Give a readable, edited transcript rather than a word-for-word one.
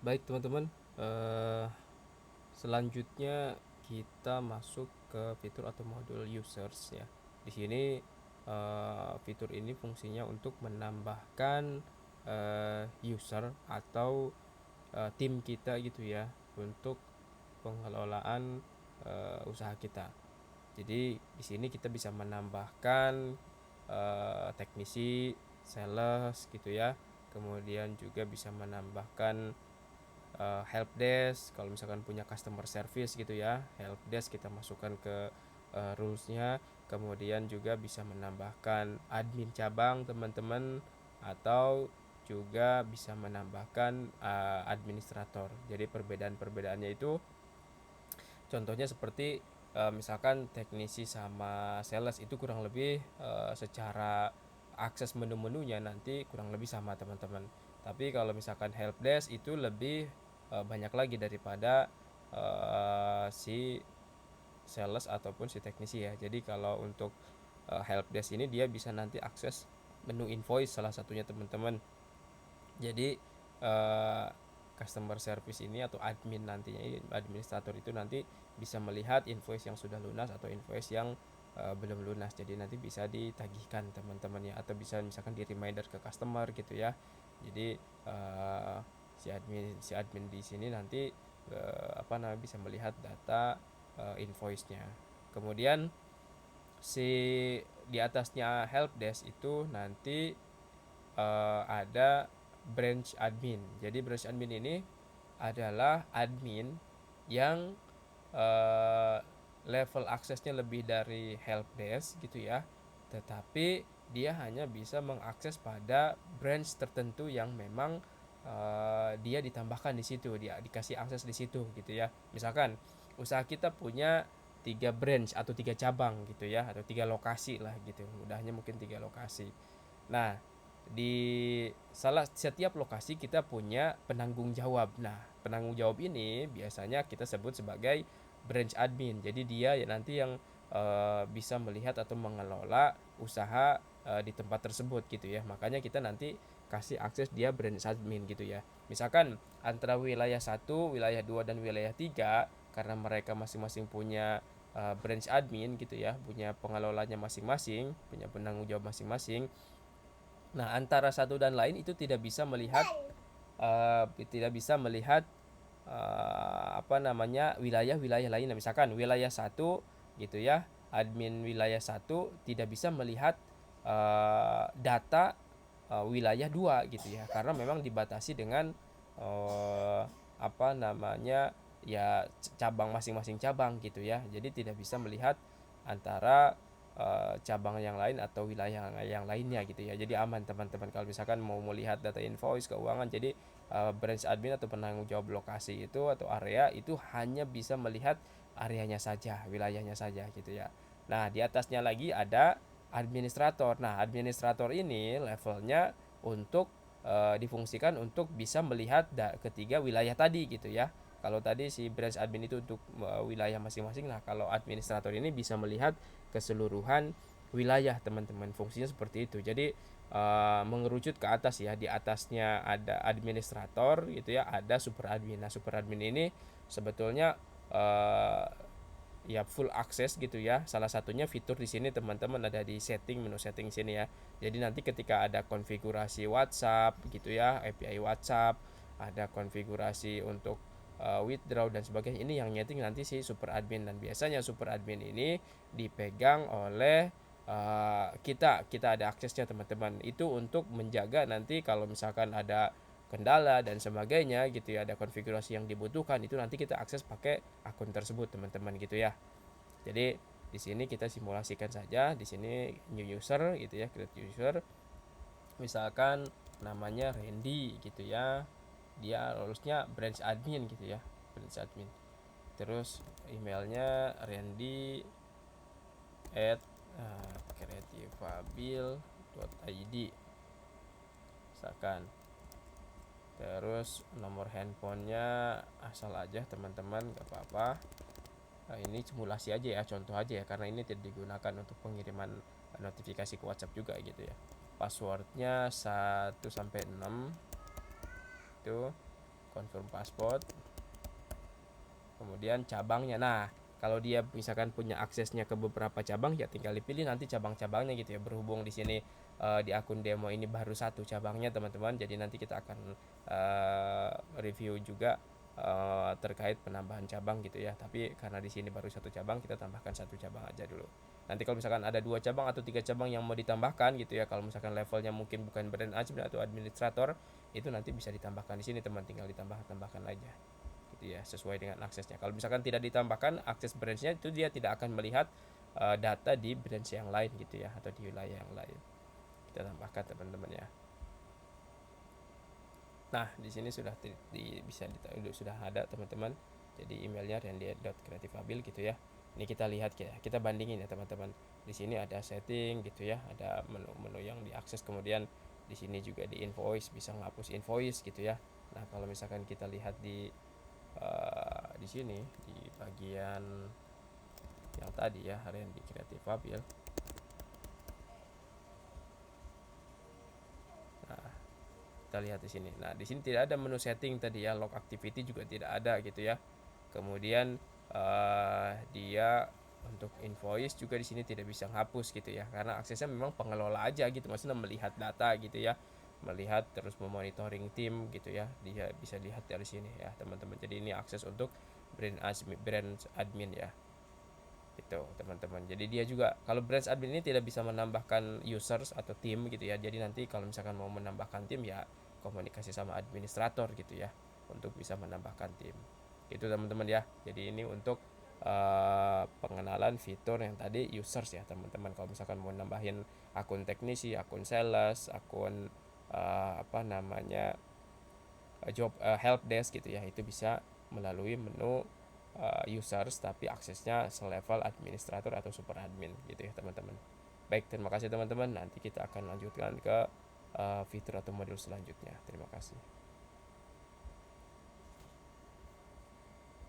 Baik teman-teman, selanjutnya kita masuk ke fitur atau modul users ya. Di sini fitur ini fungsinya untuk menambahkan user atau tim kita gitu ya untuk pengelolaan usaha kita. Jadi di sini kita bisa menambahkan teknisi, sales gitu ya. Kemudian juga bisa menambahkan help desk kalau misalkan punya customer service gitu ya, help desk kita masukkan ke rulesnya. Kemudian juga bisa menambahkan admin cabang teman-teman, atau juga bisa menambahkan administrator. Jadi perbedaan-perbedaannya itu contohnya seperti misalkan teknisi sama sales itu kurang lebih secara akses menu-menunya nanti kurang lebih sama teman-teman. Tapi kalau misalkan help desk itu lebih banyak lagi daripada si sales ataupun si teknisi ya. Jadi kalau untuk help desk ini dia bisa nanti akses menu invoice salah satunya teman-teman. Jadi eh, customer service ini atau admin nantinya, administrator itu nanti bisa melihat invoice yang sudah lunas atau invoice yang belum lunas. Jadi nanti bisa ditagihkan teman-teman ya, atau bisa misalkan di reminder ke customer gitu ya. Jadi si admin di sini nanti apa namanya bisa melihat data invoice-nya. Kemudian si di atasnya help desk itu nanti ada branch admin. Jadi branch admin ini adalah admin yang eh, level aksesnya lebih dari help desk gitu ya. Tetapi dia hanya bisa mengakses pada branch tertentu yang memang dia ditambahkan di situ, dia dikasih akses di situ gitu ya. Misalkan usaha kita punya 3 branch atau 3 cabang gitu ya, atau 3 lokasi lah gitu. Mudahnya mungkin 3 lokasi. Nah, di setiap lokasi kita punya penanggung jawab. Nah, penanggung jawab ini biasanya kita sebut sebagai branch admin. Jadi dia ya nanti yang bisa melihat atau mengelola usaha di tempat tersebut gitu ya. Makanya kita nanti kasih akses dia branch admin gitu ya. Misalkan antara wilayah 1, wilayah 2 dan wilayah 3 karena mereka masing-masing punya branch admin gitu ya, punya pengelolanya masing-masing, punya penanggung jawab masing-masing. Nah, antara satu dan lain itu tidak bisa melihat apa namanya wilayah-wilayah lain. Nah, misalkan wilayah satu gitu ya, admin wilayah satu tidak bisa melihat data wilayah 2 gitu ya, karena memang dibatasi dengan eh, apa namanya ya cabang, masing-masing cabang gitu ya. Jadi tidak bisa melihat antara cabang yang lain atau wilayah yang lainnya gitu ya. Jadi aman teman-teman kalau misalkan mau melihat data invoice keuangan. Jadi branch admin atau penanggung jawab lokasi itu atau area itu hanya bisa melihat areanya saja, wilayahnya saja gitu ya. Nah, di atasnya lagi ada administrator. Nah, administrator ini levelnya untuk difungsikan untuk bisa melihat ketiga wilayah tadi gitu ya. Kalau tadi si branch admin itu untuk wilayah masing-masing. Nah, kalau administrator ini bisa melihat keseluruhan wilayah teman-teman. Fungsinya seperti itu. Jadi mengerucut ke atas ya. Di atasnya ada administrator gitu ya, ada super admin. Nah, super admin ini sebetulnya uh, ya full access gitu ya. Salah satunya fitur di sini teman-teman ada di setting, menu setting sini ya. Jadi nanti ketika ada konfigurasi WhatsApp gitu ya, API WhatsApp, ada konfigurasi untuk withdraw dan sebagainya, ini yang nyeting nanti si super admin. Dan biasanya super admin ini dipegang oleh kita ada aksesnya teman-teman. Itu untuk menjaga nanti kalau misalkan ada kendala dan sebagainya gitu ya, ada konfigurasi yang dibutuhkan, itu nanti kita akses pakai akun tersebut teman-teman gitu ya. Jadi di sini kita simulasikan saja, di sini new user gitu ya, create user. Misalkan namanya Randy gitu ya, dia lolusnya branch admin gitu ya, branch admin. Terus emailnya Randy at creativeabil.id misalkan. Terus nomor handphonenya asal aja teman-teman, gak apa-apa. Nah, ini simulasi aja ya, contoh aja ya, karena ini tidak digunakan untuk pengiriman notifikasi ke WhatsApp juga gitu ya. Passwordnya 1 sampai 6 itu. confirm password, kemudian cabangnya. Nah, kalau dia misalkan punya aksesnya ke beberapa cabang, ya tinggal dipilih nanti cabang-cabangnya gitu ya. Berhubung di sini di akun demo ini baru satu cabangnya teman-teman, jadi nanti kita akan review juga terkait penambahan cabang gitu ya. Tapi karena di sini baru satu cabang, kita tambahkan satu cabang aja dulu. Nanti kalau misalkan ada 2 cabang atau 3 cabang yang mau ditambahkan gitu ya, kalau misalkan levelnya mungkin bukan brand admin atau administrator, itu nanti bisa ditambahkan di sini teman, tinggal ditambahkan aja gitu ya, sesuai dengan aksesnya. Kalau misalkan tidak ditambahkan akses branch-nya, itu dia tidak akan melihat data di branch yang lain gitu ya, atau di wilayah yang lain. Kita tambahkan teman-teman ya. Nah, di sini sudah sudah ada teman-teman. Jadi emailnya randy.creativeabil gitu ya. Ini kita lihat kita bandingin ya teman-teman. Di sini ada setting gitu ya, ada menu-menu yang diakses, kemudian di sini juga di invoice, bisa ngapus invoice gitu ya. Nah, kalau misalkan kita lihat di sini di bagian yang tadi ya, Randy Creative Abil. Nah, kita lihat di sini. Nah, di sini tidak ada menu setting tadi ya, log activity juga tidak ada gitu ya. Kemudian dia untuk invoice juga di sini tidak bisa hapus gitu ya, karena aksesnya memang pengelola aja gitu, maksudnya melihat data gitu ya, melihat terus memonitoring tim gitu ya, dia bisa lihat dari sini ya teman-teman. Jadi ini akses untuk brand admin ya, itu teman-teman. Jadi dia juga, kalau branch admin ini tidak bisa menambahkan users atau tim gitu ya, jadi nanti kalau misalkan mau menambahkan tim ya komunikasi sama administrator gitu ya, untuk bisa menambahkan tim itu teman-teman ya. Jadi ini untuk pengenalan fitur yang tadi users ya teman-teman. Kalau misalkan mau nambahin akun teknisi, akun sales, akun apa namanya job help desk gitu ya, itu bisa melalui menu users, tapi aksesnya selevel administrator atau super admin gitu ya teman-teman. Baik, terima kasih teman-teman. Nanti kita akan lanjutkan ke fitur atau modul selanjutnya. Terima kasih.